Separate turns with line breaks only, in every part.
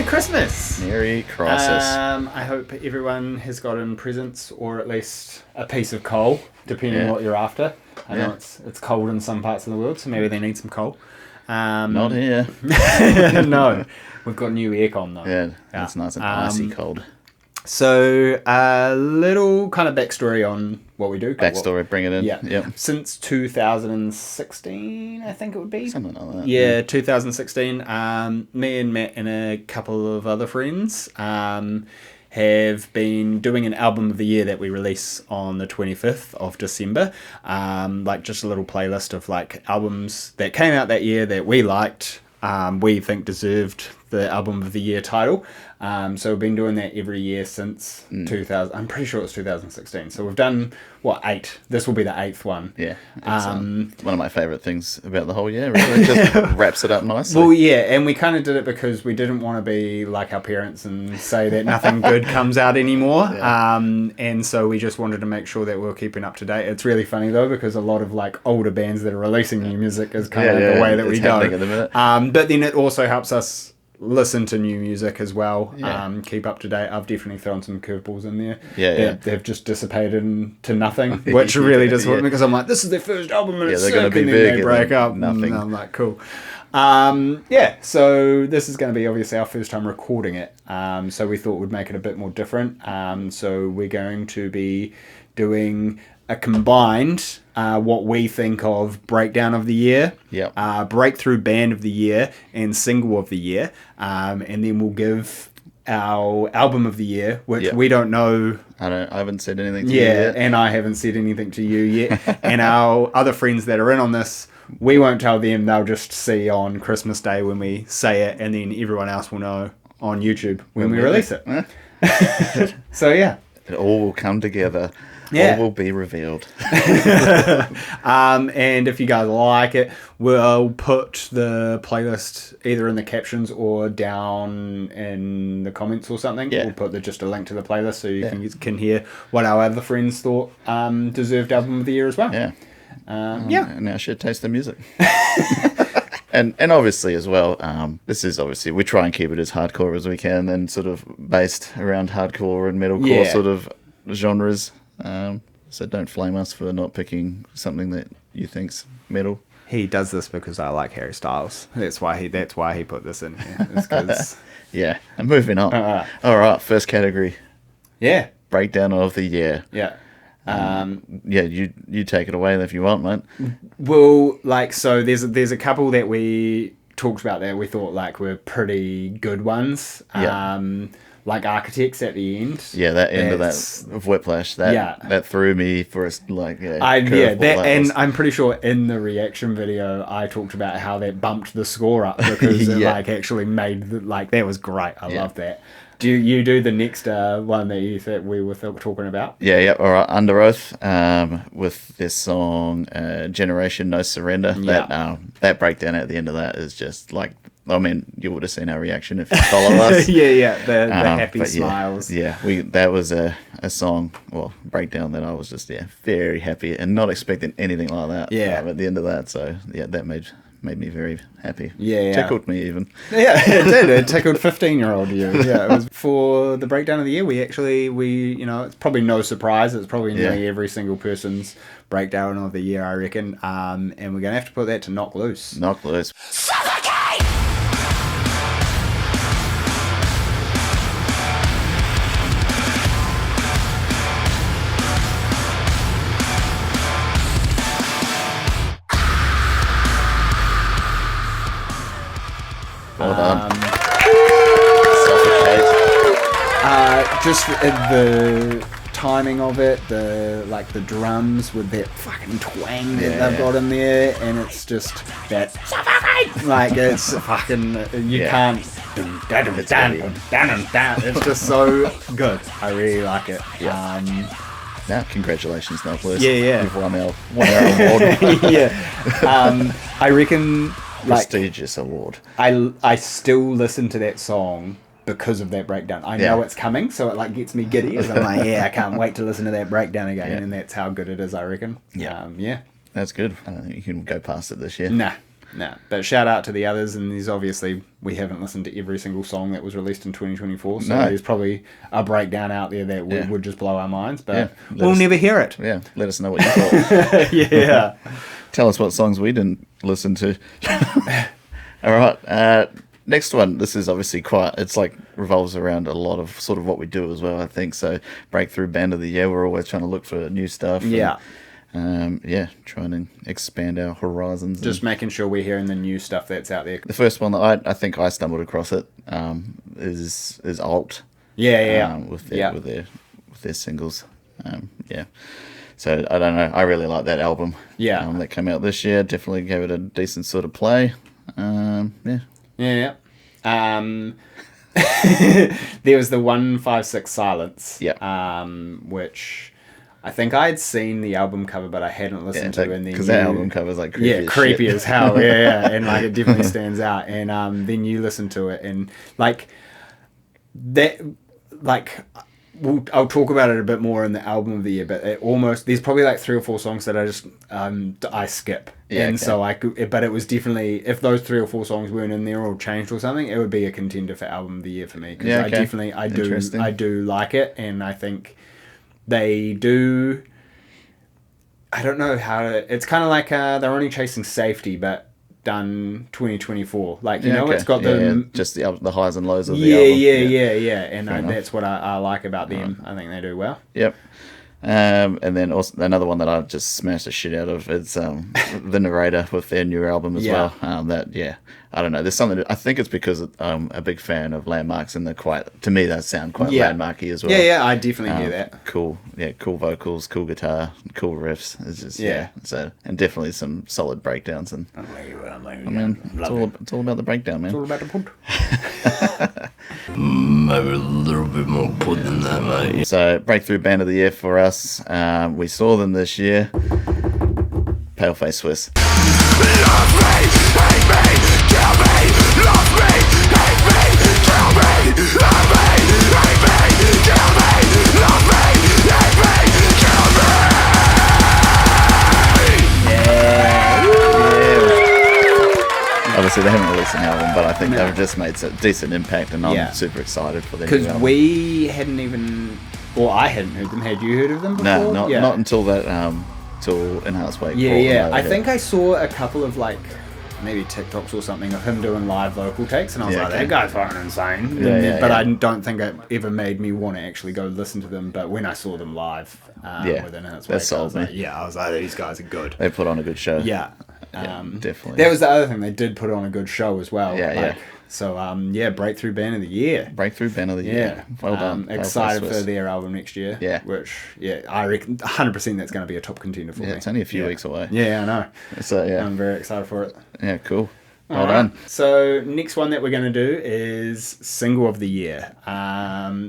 Merry Christmas!
Merry Crisis.
I hope everyone has gotten presents or at least a piece of coal, depending on what you're after. I know it's cold in some parts of the world, so maybe they need some coal.
Not here.
No, we've got new aircon though.
Yeah, it's nice and icy cold.
So, a little kind of backstory on what we do.
Backstory, bring it in.
Yeah.
Yep.
Since 2016, I think it would be.
Something like that.
Yeah, 2016. Me and Matt and a couple of other friends have been doing an album of the year that we release on the 25th of December. Like just a little playlist of like albums that came out that year that we liked, we think deserved the album of the year title. So we've been doing that every year since 2000. I'm pretty sure it was 2016. So we've done, 8? This will be the 8th one.
Yeah. One of my favourite things about the whole year, really. It just wraps it up nicely.
Well, yeah, and we kind of did it because we didn't want to be like our parents and say that nothing good comes out anymore. Yeah. And so we just wanted to make sure that we were keeping up to date. It's really funny, though, because a lot of like older bands that are releasing new music is kind of the way that we go.
At the minute.
But then it also helps us listen to new music as well. Keep up to date. I've definitely thrown some curveballs in there. They've just dissipated into nothing, which really disappointed me because I'm like, this is their first album and it's sick, and then they break up.
Nothing.
And I'm like, cool. So this is going to be obviously our first time recording it. So we thought we'd make it a bit more different. So we're going to be doing a combined what we think of breakdown of the year, breakthrough band of the year, and single of the year, and then we'll give our album of the year, which we don't know.
I haven't said anything to you yet.
And I haven't said anything to you yet. And our other friends that are in on this, we won't tell them. They'll just see on Christmas Day when we say it, and then everyone else will know on YouTube when we release it. So yeah,
it all will come together. All will be revealed.
And if you guys like it, we'll put the playlist either in the captions or down in the comments or something. We'll put just a link to the playlist so you can hear what our other friends thought deserved album of the year as well.
And now I should taste the music. And obviously as well, this is obviously, we try and keep it as hardcore as we can and sort of based around hardcore and metalcore sort of genres. So don't flame us for not picking something that you think's metal.
He does this because I like Harry Styles. That's why he put this in here. It's 'cause...
Yeah. And moving on. All right. First category.
Yeah.
Breakdown of the year.
Yeah.
You take it away if you want, mate.
Well, like, so there's a couple that we talked about that we thought like were pretty good ones. Like Architects at the end. Yeah,
that end of Whiplash. That threw me for a
and I'm pretty sure in the reaction video I talked about how that bumped the score up because it like actually made that was great. I love that. Do you do the next one that we were talking about?
Yeah. All right. Under Oath, with this song, Generation No Surrender. That breakdown at the end of that is just like. I mean, you would have seen our reaction if you follow us.
The happy smiles.
That was a song, breakdown that I was just very happy and not expecting anything like that. At the end of that, so that made me very happy. Tickled me even.
Yeah, it did. It tickled 15-year-old you. Yeah, it was for the breakdown of the year. We it's probably no surprise. It's probably nearly every single person's breakdown of the year, I reckon. And we're gonna have to put that to Knock Loose.
Knock Loose. Well done.
Just the timing of it, the drums with that fucking twang that they've got in there, and it's just that like it's fucking can't. It's just so good. I really like it.
Now, congratulations, Knock Loose.
You've
won our award.
I reckon.
Prestigious award.
I still listen to that song because of that breakdown. I know it's coming, so it gets me giddy. I'm like, I can't wait to listen to that breakdown again, and that's how good it is, I reckon.
That's good. I don't think you can go past it this year.
Nah. Nah, but shout out to the others, and there's obviously, we haven't listened to every single song that was released in 2024, so there's probably a breakdown out there that would just blow our minds, but we'll never hear it.
Yeah, let us know what you thought.
Yeah.
Tell us what songs we didn't listen to. All right, next one. This is obviously it's like revolves around a lot of sort of what we do as well, I think. So, Breakthrough Band of the Year, we're always trying to look for new stuff.
Yeah.
And, trying to expand our horizons.
Just making sure we're hearing the new stuff that's out there.
The first one that I think I stumbled across it is AOTY.
Yeah.
With their singles. So I don't know. I really like that album.
Yeah.
That came out this year. Definitely gave it a decent sort of play.
Yeah. There was the 156 Silence.
Yeah.
Which I think I'd seen the album cover, but I hadn't listened to.
Because that album cover is like creepy as
creepy
shit.
as hell. Yeah, and like it definitely stands out. And then you listen to it, and like that, like. I'll talk about it a bit more in the album of the year, but there's probably like 3 or 4 songs that I just I skip, so I could, but it was definitely, if those 3 or 4 songs weren't in there or changed or something, it would be a contender for album of the year for me, because I do like it, and I think they do. I don't know how to. It's kind of like they're only chasing safety, but done 2024, like it's got
just the highs and lows of the album.
And that's what I like about them. I think they do well.
Yep. And then also another one that I just smashed the shit out of is The Narrator with their new album as well. I don't know. There's something. I think it's because I'm a big fan of Landmarks, and to me that sound quite landmarky as well.
Yeah, I definitely hear that.
Cool vocals, cool guitar, cool riffs. It's just So, and definitely some solid breakdowns. And it's all about the breakdown, man.
It's all about the put.
Maybe a little bit more put than that, mate.
So, Breakthrough Band of the Year for us. We saw them this year. Paleface Swiss.
Love me, hate me, kill me. Love me, hate me, kill me. Love me, hate me, kill me. Love me, hate me, kill me.
Obviously, they haven't released an album, but I think they've just made a decent impact, and I'm super excited for their new album.
Because we hadn't even, or I hadn't heard them. Had you heard of them before?
No, not until that. Till Enhanced Wake.
I think I saw a couple of like maybe TikToks or something of him doing live vocal takes, and I was like, that guy's fucking insane. But I don't think it ever made me want to actually go listen to them. But when I saw them live with Enhanced Wake, I was like, these guys are good.
They put on a good show.
Yeah,
definitely.
That was the other thing. They did put on a good show as well.
Yeah.
So, Breakthrough Band of the Year.
Breakthrough Band of the Year. Well done.
Excited for their album next year.
Yeah.
Which, I reckon 100% that's going to be a top contender for me.
It's only a few weeks away.
Yeah, I know.
So,
I'm very excited for it.
Yeah, cool. Well done.
So, next one that we're going to do is Single of the Year.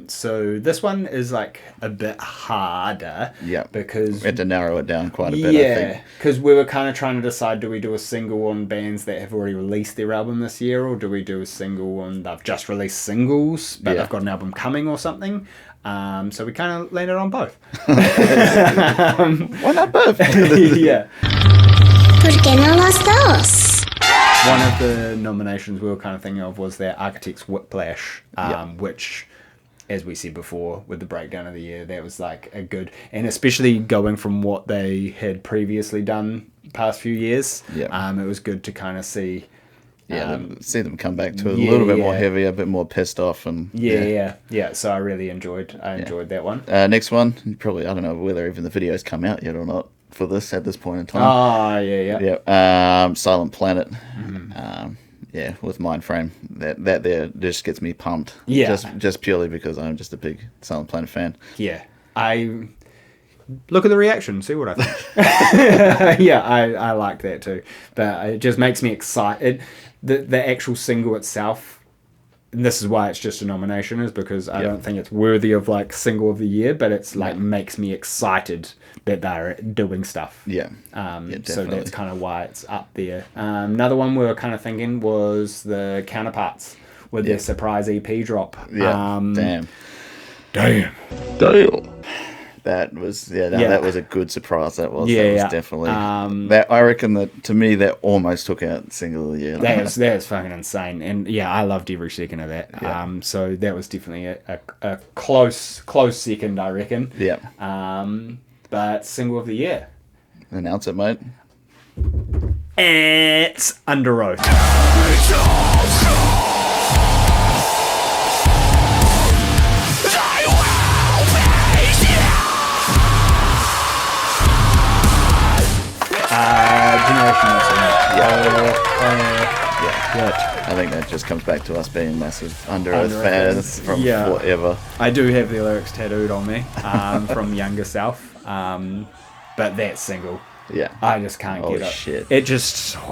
So, this one is like a bit harder.
Yeah.
Because
we had to narrow it down quite a bit, I think.
Because we were kind of trying to decide, do we do a single on bands that have already released their album this year, or do we do a single on they've just released singles, but they've got an album coming or something? So, we kind of landed on both.
Why not both?
Yeah.
¿Por qué no los dos?
One of the nominations we were kind of thinking of was their Architects Whiplash, which, as we said before, with the breakdown of the year, that was like a good, and especially going from what they had previously done past few years, it was good to kind of see.
See them come back to a little bit more heavy, a bit more pissed off, and
So I really enjoyed that one.
Next one, probably I don't know whether even the videos come out yet or not for this at this point in time. Silent Planet. With Mindframe. That there just gets me pumped. Just purely because I'm just a big Silent Planet fan.
I look at the reaction, see what I think. I like that too, but it just makes me excited. The actual single itself, and this is why it's just a nomination, is because I don't think it's worthy of like single of the year, but it's like makes me excited that they're doing stuff. So that's kind of why it's up there. Another one we were kind of thinking was the Counterparts with their surprise EP drop.
Damn. That was that was a good surprise. That was definitely that. I reckon that to me that almost took out single of the year.
That was fucking insane, and I loved every second of that. Yeah. So that was definitely a close second, I reckon.
Yeah.
But single of the year.
Announce it, mate.
It's Under Oath. Generation
I think that just comes back to us being massive Under Oath fans from forever.
I do have the lyrics tattooed on me from younger self, but that single, I just can't get it.
Shit.
It just, I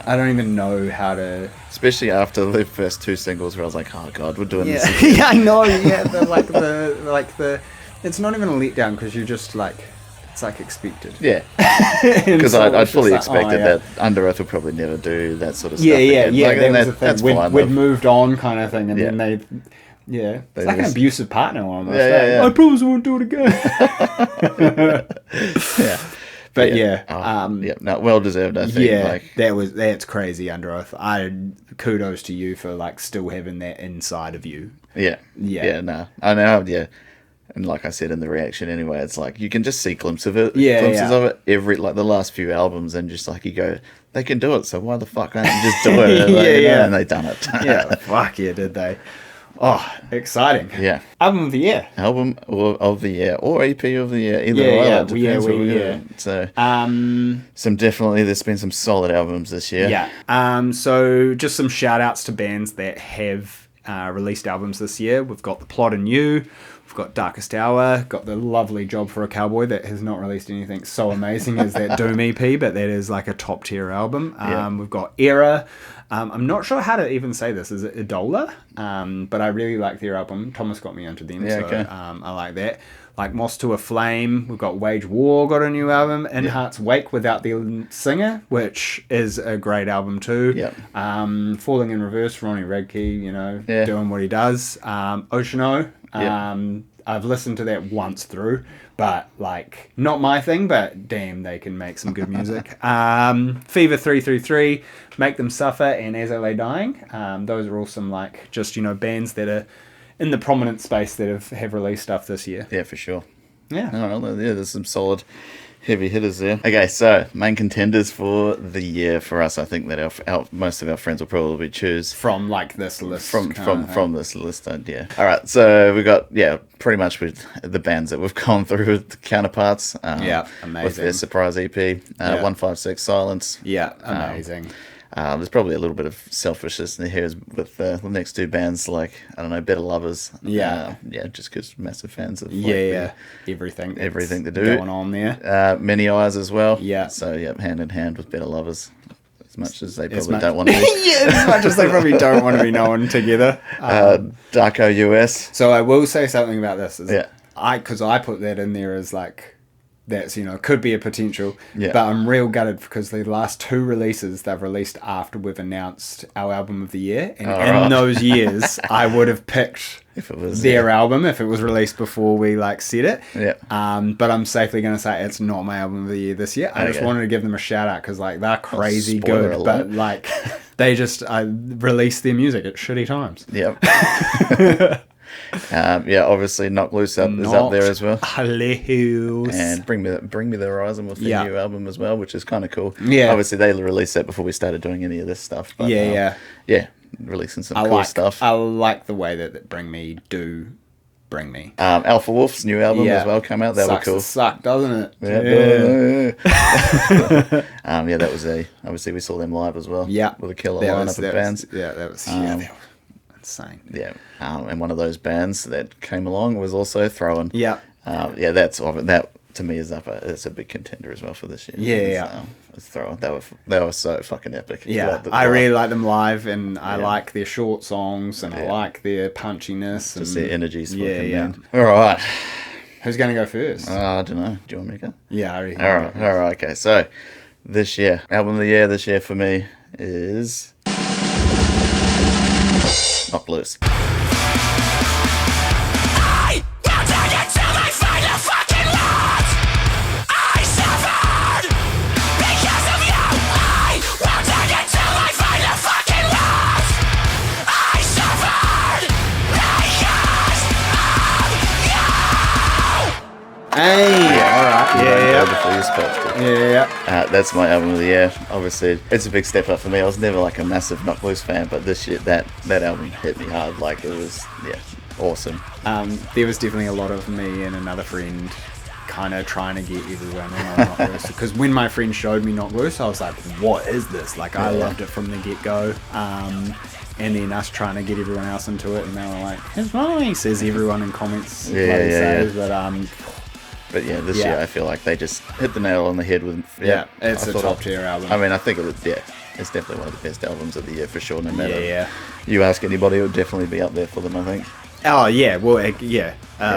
don't even know how to.
Especially after the first two singles, where I was like, "Oh God, we're doing this."
Yeah, I know. Yeah, the it's not even a letdown because you're just like. It's like expected.
Yeah. Because
so
I fully
like,
expected that Under Oath would probably never do that sort of stuff.
Yeah.
Like,
that was the thing.
That's fine.
We'd moved on kind of thing, and then they it's like an abusive partner almost.
Yeah.
I promise I won't do it again. But
no, well deserved, I think.
Yeah,
like,
that's crazy, Under Oath. Kudos to you for like still having that inside of you.
Yeah, no, I know, yeah. And like I said in the reaction anyway, it's like you can just see glimpses of it, of it every like the last few albums, and just like you go, they can do it, so why the fuck can't you just do it? And they done it.
Fuck yeah, did they? Oh, exciting!
Yeah,
album of the year,
of the year, or EP of the year, either or. So, there's been some solid albums this year.
Yeah. So just some shout outs to bands that have released albums this year. We've got The Plot and You. We've got Darkest Hour, got the lovely Job for a Cowboy that has not released anything so amazing as that Doom EP, but that is like a top tier album. We've got Era. I'm not sure how to even say this. Is it Idola? But I really like their album. Thomas got me into them, I like that. Like Moss to a Flame. We've got Wage War, got a new album. In Heart's Wake without the singer, which is a great album too. Falling in Reverse, Ronnie Radke, doing what he does. Ocean O. I've listened to that once through, but like not my thing, but damn, they can make some good music. Fever 333, Make Them Suffer, and As I Lay Dying. Those are all some like just bands that are in the prominent space that have released stuff this year.
Yeah, for sure.
Yeah.
There's some solid heavy hitters there. Okay, so main contenders for the year for us. I think that our most of our friends will probably choose
from like this list.
From this list, yeah. All right, so we got pretty much with the bands that we've gone through with the counterparts.
Amazing.
With their surprise EP, 156 Silence.
Yeah, amazing.
There's probably a little bit of selfishness in here with the next two bands, like, I don't know, Better Lovers. Just because massive fans of
everything
to do
going on there.
Many Eyes as well.
Yeah.
So hand in hand with Better Lovers, as much as they probably don't want to be.
As much as they probably don't want to be known together.
Darko US.
So I will say something about this. Because I put that in there as like. That's could be a potential, but I'm real gutted because the last two releases they've released after we've announced our album of the year, and in those years I would have picked
if it was
their album if it was released before we said it.
Yeah.
But I'm safely going to say it's not my album of the year this year. I just wanted to give them a shout out because they're crazy good,
alert.
but they just released their music at shitty times.
Yep. Obviously Knock Loose is up there as well.
Loose.
And Bring Me the Horizon with the new album as well, which is kind of cool.
Yeah.
Obviously they released that before we started doing any of this stuff. But, releasing some cool stuff.
I like the way that Bring Me do Bring Me.
Alpha Wolf's new album as well came out. That was cool.
Suck, doesn't it?
That was obviously we saw them live as well.
Yeah.
With a killer lineup of bands.
That was insane.
Yeah. And one of those bands that came along was also Throwing.
Yeah.
That to me is it's a big contender as well for this year. It's Throwing. They were so fucking epic.
Yeah. I really like them live, and I like their short songs, and I like their punchiness.
Just their energy's fucking man.
All right. Who's going to go first?
I don't know. Do you want me to go?
Yeah, I already.
All right. Okay. So this year, album of the year this year for me is Knock Loose.
I will turn it to
Hey, all right. Yeah.
Before you spoke to.
Yeah.
That's my album of the year. Obviously, it's a big step up for me. I was never like a massive Knock Loose fan, but this year, that album hit me hard. Like, it was, awesome.
There was definitely a lot of me and another friend kind of trying to get everyone in on Knock Loose, because when my friend showed me Knock Loose, I was like, what is this? Like, I loved it from the get-go. And then us trying to get everyone else into it, and they were like, it's nice, says everyone in comments. Says,
But yeah, this year I feel like they just hit the nail on the head with.
It's a top tier album.
I mean, I think it was. It's definitely one of the best albums of the year for sure. No matter. You ask anybody, it would definitely be up there for them, I think.
Oh yeah, well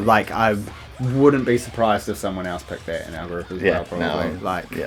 like I wouldn't be surprised if someone else picked that in our group as well. Probably.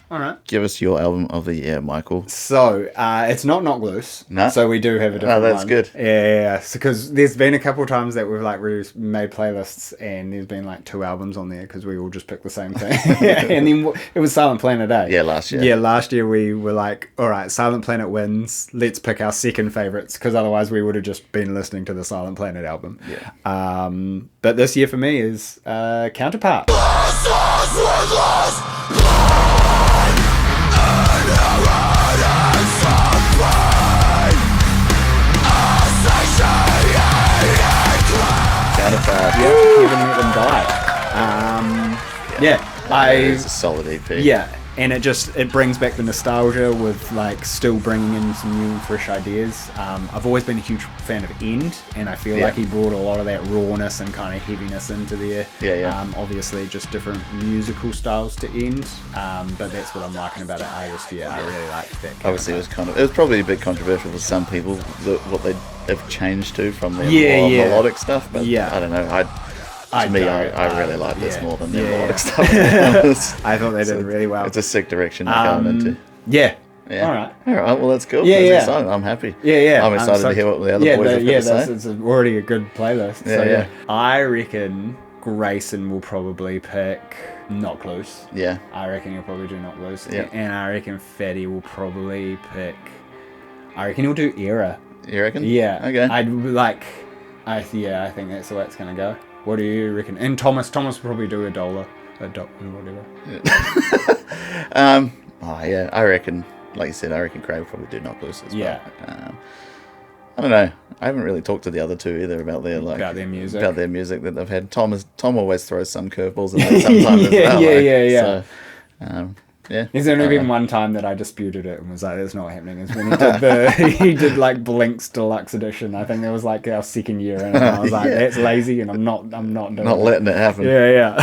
All right.
Give us your album of the year, Michael.
So, it's not Knock Loose.
No.
So we do have a different one.
Oh, that's good.
Yeah. Because there's been a couple of times that we've like really made playlists and there's been like 2 albums on there because we all just picked the same thing. And then it was Silent Planet, eh?
Yeah, last year.
Yeah, last year we were like, all right, Silent Planet wins. Let's pick our second favourites, because otherwise we would have just been listening to the Silent Planet album.
Yeah.
But this year for me is Counterpart.
Counterpart.
Even Let Them Die.
It's a solid EP.
Yeah, and it brings back the nostalgia with like still bringing in some new and fresh ideas. I've always been a huge fan of End, and I feel like he brought a lot of that rawness and kind of heaviness into there. Obviously just different musical styles to End, but that's what I'm liking about it. I really like that.
Obviously it was probably a bit controversial for some people what they have changed to from their more melodic stuff, but I don't know. I really like this more than the melodic stuff.
I thought they did really well.
It's a sick direction to go into.
Yeah.
Yeah.
All right.
Well, that's cool.
Yeah.
Exciting. I'm happy.
Yeah.
I'm excited to hear what the other boys have got to say.
It's already a good playlist.
Yeah.
I reckon Grayson will probably pick Knock Loose.
Yeah.
I reckon he'll probably do Knock Loose.
Yeah.
And I reckon Fatty will probably pick... I reckon he'll do Era.
You reckon?
Yeah.
Okay.
I think that's the way it's going to go. What do you reckon? And Thomas will probably do Adola. Whatever.
I reckon, like you said, Craig will probably do Knock Loose as well.
Yeah.
I don't know. I haven't really talked to the other two either about their music that they've had. Tom always throws some curveballs in there sometimes as well.
Yeah.
So,
There's only been one time that I disputed it and was like, "That's not happening." Is when he did like Blink's Deluxe Edition. I think it was like our second year, and I was like, "That's lazy," and I'm not doing
not letting it happen.
Yeah.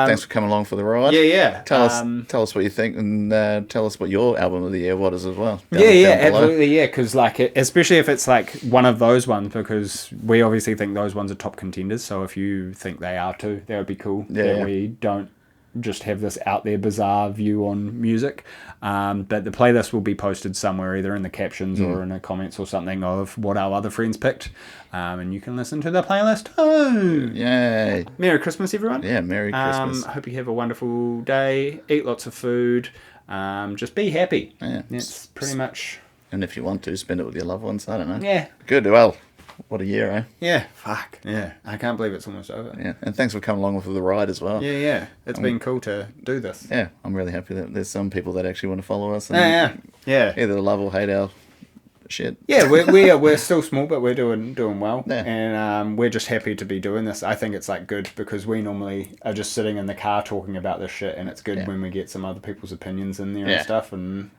Thanks for coming along for the ride.
Yeah.
Tell us what you think, and tell us what your album of the year was as well.
Absolutely, because especially if it's like one of those ones, because we obviously think those ones are top contenders. So if you think they are too, that would be cool. We don't just have this out there bizarre view on music, but the playlist will be posted somewhere, either in the captions or in the comments or something, of what our other friends picked, and you can listen to the playlist.
Yay!
Merry Christmas, everyone.
Merry Christmas.
I hope you have a wonderful day, eat lots of food, just be happy. It's pretty much.
And if you want to, spend it with your loved ones. I don't know.
Good.
Well, what a year, eh?
Yeah, fuck. Yeah, I can't believe it's almost over.
Yeah, and thanks for coming along for the ride as well.
Yeah. It's been cool to do this.
Yeah, I'm really happy that there's some people that actually want to follow us.
And
Either love or hate our shit.
Yeah, we're still small, but we're doing well.
Yeah.
And we're just happy to be doing this. I think it's like good, because we normally are just sitting in the car talking about this shit, and it's good when we get some other people's opinions in there and stuff. And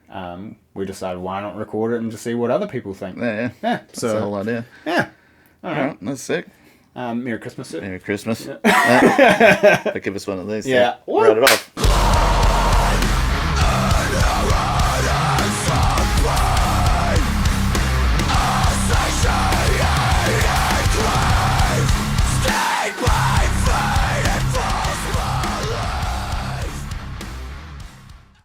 we decided, why not record it and just see what other people think.
Yeah. That's the whole idea.
Yeah.
All right, that's sick.
Merry Christmas.
Merry Christmas. Give us one of these.
Yeah.
Write it off.